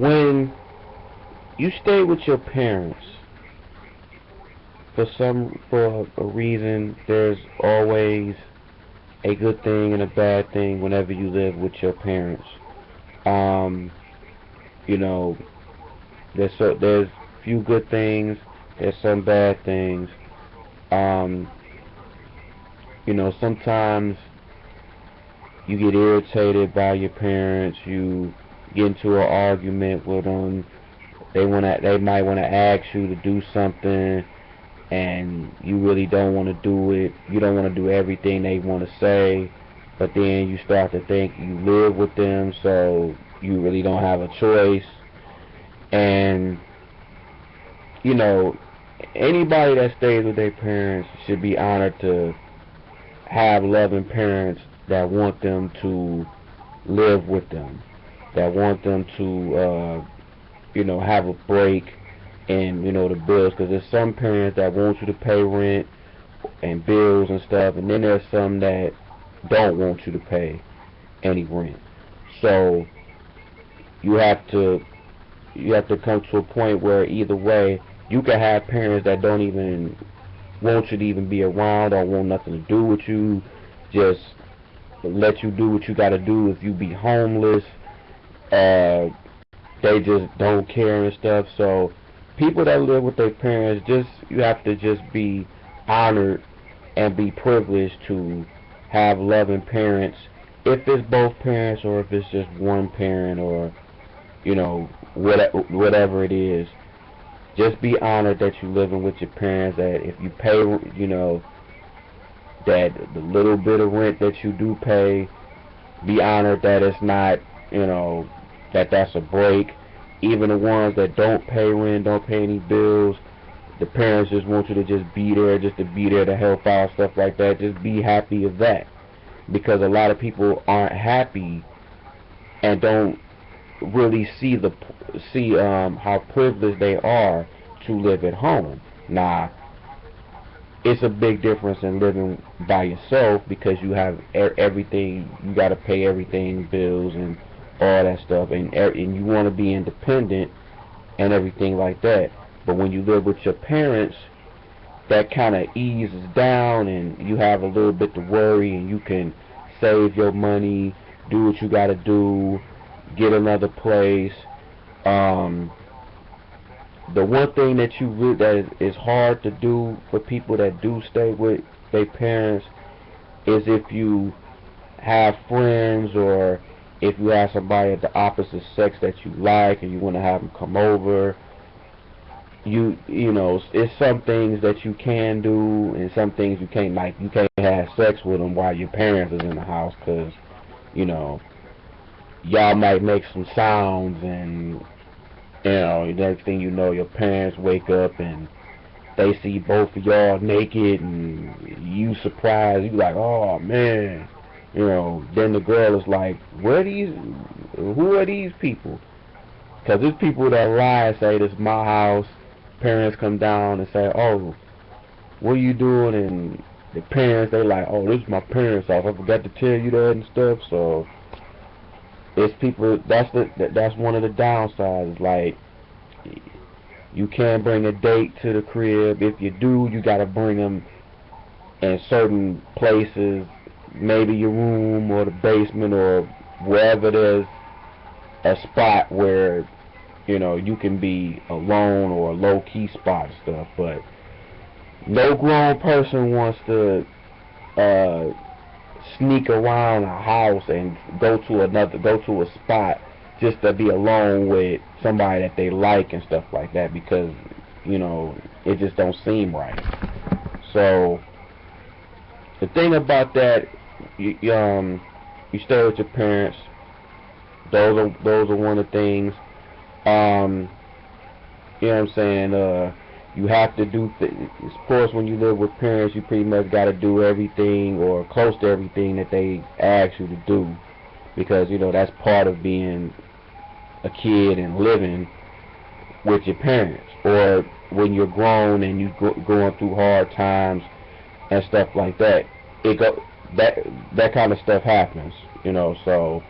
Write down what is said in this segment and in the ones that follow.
when you stay with your parents for a reason, there's always a good thing and a bad thing whenever you live with your parents. Um, you know, there's few good things, there's some bad things. Um, sometimes you get irritated by your parents, you get into an argument with them, they might wanna ask you to do something, and you really don't want to do it. You don't want to do everything they want to say, but then you start to think you live with them, so you really don't have a choice. And you know, anybody that stays with their parents should be honored to have loving parents that want them to live with them, that want them to, have a break and the bills. Because there's some parents that want you to pay rent and bills and stuff, and then there's some that don't want you to pay any rent. So you have to come to a point where either way, you can have parents that don't even want you to even be around, don't want nothing to do with you, just let you do what you gotta do. If you be homeless, they just don't care and stuff. So people that live with their parents, you have to just be honored and be privileged to have loving parents. If it's both parents or if it's just one parent, or whatever it is, just be honored that you're living with your parents. That if you pay, that the little bit of rent that you do pay, be honored that it's not, that's a break. Even the ones that don't pay rent, don't pay any bills, the parents just want you to just be there, just to be there to help out, stuff like that. Just be happy of that, because a lot of people aren't happy and don't really see how privileged they are to live at home. Now, it's a big difference in living by yourself, because you have everything, you got to pay everything, bills and all that stuff, and you want to be independent and everything like that. But when you live with your parents, that kind of eases down, and you have a little bit to worry, and you can save your money, do what you got to do, get another place. The one thing that is hard to do for people that do stay with their parents is if you have friends, or if you have somebody of the opposite sex that you like and you want to have them come over. It's some things that you can do and some things you can't. Like, you can't have sex with them while your parents is in the house, because y'all might make some sounds, and the next thing you know, your parents wake up and they see both of y'all naked, and you surprised. You like, oh man. Then the girl is like, who are these people? Because there's people that lie and say, this is my house. Parents come down and say, oh, what are you doing? And the parents, they like, oh, this is my parents' house. I forgot to tell you that and stuff. So it's people. That's one of the downsides. Like, you can't bring a date to the crib. If you do, you gotta bring them in certain places, maybe your room or the basement or wherever there's a spot where you can be alone, or a low-key spot and stuff. But no grown person wants to sneak around a house and go to a spot just to be alone with somebody that they like and stuff like that, because it just don't seem right. So the thing about that, you stay with your parents. Those are one of the things. You know what I'm saying? You have to do of course, when you live with parents, you pretty much got to do everything, or close to everything, that they ask you to do, because that's part of being a kid and living with your parents. Or when you're grown and you going through hard times and stuff like that, that kind of stuff happens. So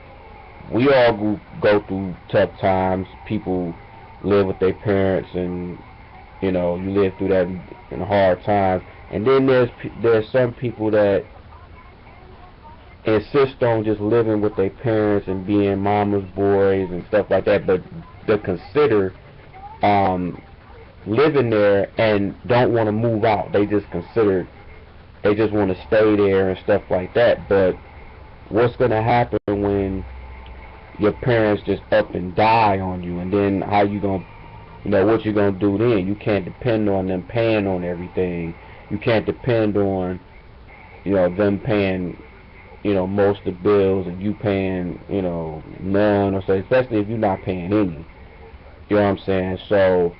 we all go through tough times. People live with their parents, and you know, you live through that in hard times. And then there's some people that insist on just living with their parents and being mama's boys and stuff like that, but they consider living there and don't want to move out. They just want to stay there and stuff like that. But what's going to happen when your parents just up and die on you? And then how you going to, you know, what you going to do then? You can't depend on them paying on everything. You can't depend on, you know, them paying, you know, most of the bills and you paying, you know, none, or so, especially if you're not paying any. You know what I'm saying? So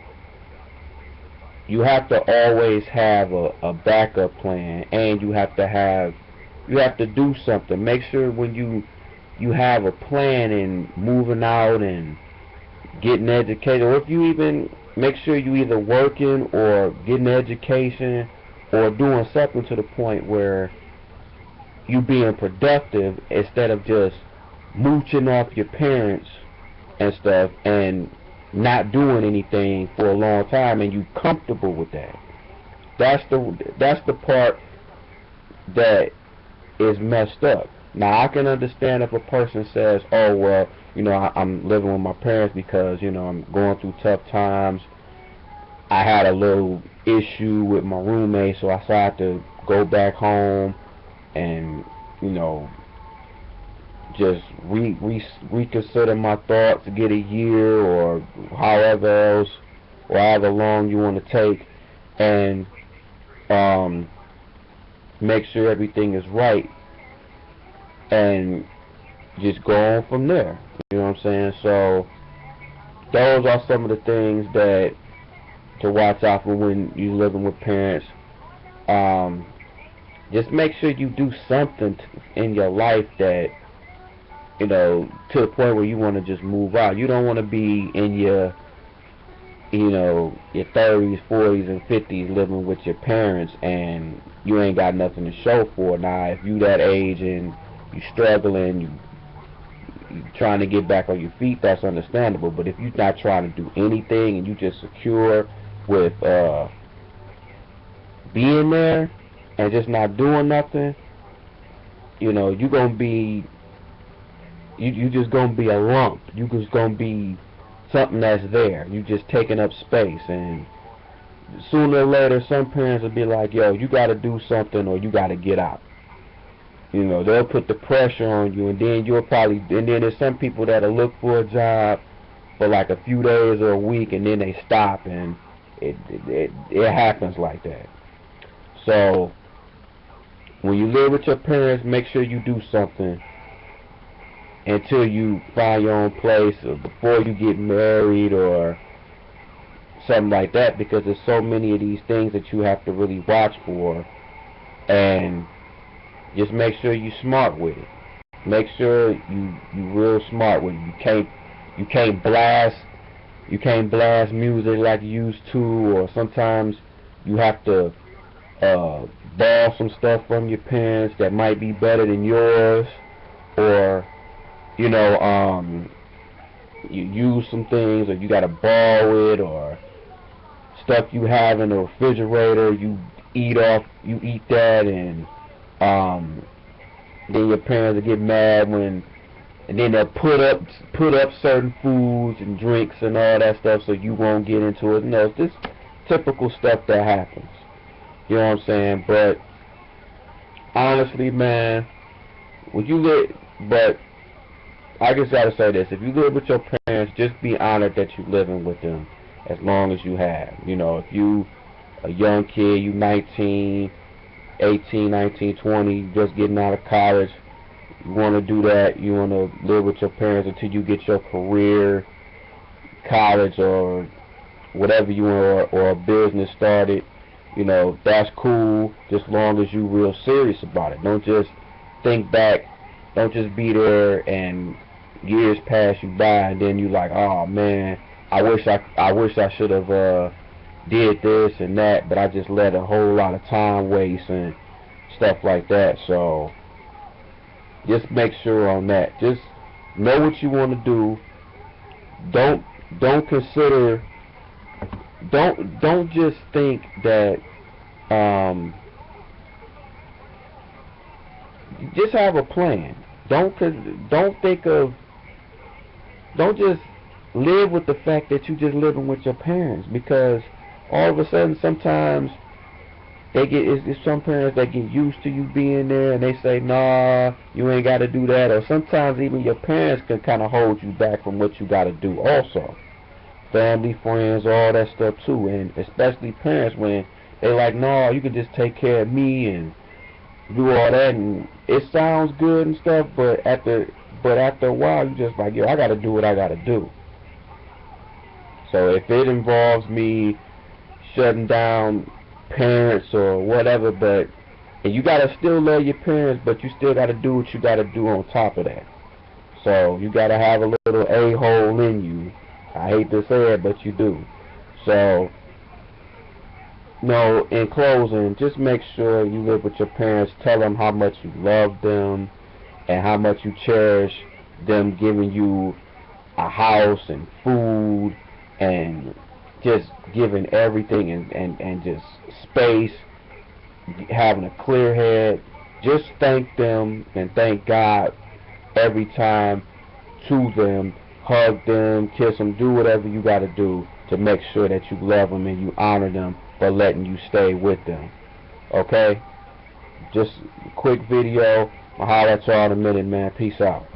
you have to always have a backup plan, and you have to do something. Make sure when you have a plan in moving out and getting educated, or if you even make sure you either working or getting education or doing something to the point where you being productive instead of just mooching off your parents and stuff and not doing anything for a long time, and you comfortable with that. That's the part that is messed up. Now I can understand if a person says, oh well, you know, I'm living with my parents because, you know, I'm going through tough times. I had a little issue with my roommate, so I decided to go back home and, you know, just reconsider my thoughts, get a year or however else, or however long you want to take, and make sure everything is right, and just go on from there. You know what I'm saying? So those are some of the things that to watch out for when you're living with parents. Just make sure you do something in your life that, you know, to the point where you want to just move out. You don't want to be in your, you know, your 30s, 40s, and 50s living with your parents and you ain't got nothing to show for it. Now, if you that age and you struggling, you trying to get back on your feet, that's understandable. But if you're not trying to do anything and you just secure with being there and just not doing nothing, you know, you gonna be, you just gonna be a lump. You just gonna be something that's there. You just taking up space, and sooner or later, some parents will be like, "Yo, you gotta do something, or you gotta get out." You know, they'll put the pressure on you, and then you'll probably, and then there's some people that'll look for a job for like a few days or a week, and then they stop, and it happens like that. So when you live with your parents, make sure you do something until you find your own place, or before you get married or something like that, because there's so many of these things that you have to really watch for, and just make sure you smart with it. Make sure you real smart with it. You can't blast music like you used to, or sometimes you have to borrow some stuff from your parents that might be better than yours, or you know, you use some things, or you gotta borrow it, or stuff you have in the refrigerator, you eat that, and then your parents will get mad and then they'll put up certain foods and drinks and all that stuff so you won't get into it. You know, it's just typical stuff that happens. You know what I'm saying? But honestly, man, but I just gotta say this: if you live with your parents, just be honored that you're living with them as long as you have. You know, if you a young kid, you 19, 18, 19, 20, just getting out of college, you want to do that, you want to live with your parents until you get your career, college, or whatever you want, or a business started, you know, that's cool, just long as you real serious about it. Don't just think back, don't just be there and years pass you by and then you like, oh man, I wish I should have did this and that, but I just let a whole lot of time waste and stuff like that. So just make sure on that. Just Know what you want to do. Don't consider. Don't just think that. Just have a plan. Don't think of. Don't just live with the fact that you just living with your parents, because all of a sudden sometimes it's some parents that get used to you being there and they say, nah, you ain't got to do that. Or sometimes even your parents can kind of hold you back from what you got to do also. Family, friends, all that stuff too. And especially parents, when they like, nah, you can just take care of me and do all that. And it sounds good and stuff, but after a while you just like, yo, I got to do what I got to do. So if it involves me shutting down parents or whatever, and you gotta still love your parents, but you still gotta do what you gotta do on top of that. So you gotta have a little a-hole in you. I hate to say it, but you do. So, no, in closing, just make sure you live with your parents. Tell them how much you love them and how much you cherish them giving you a house and food and just giving everything and just space, having a clear head. Just thank them and thank God every time to them. Hug them, kiss them, do whatever you got to do to make sure that you love them and you honor them for letting you stay with them. Okay? Just a quick video. I'll holler at y'all in a minute, man. Peace out.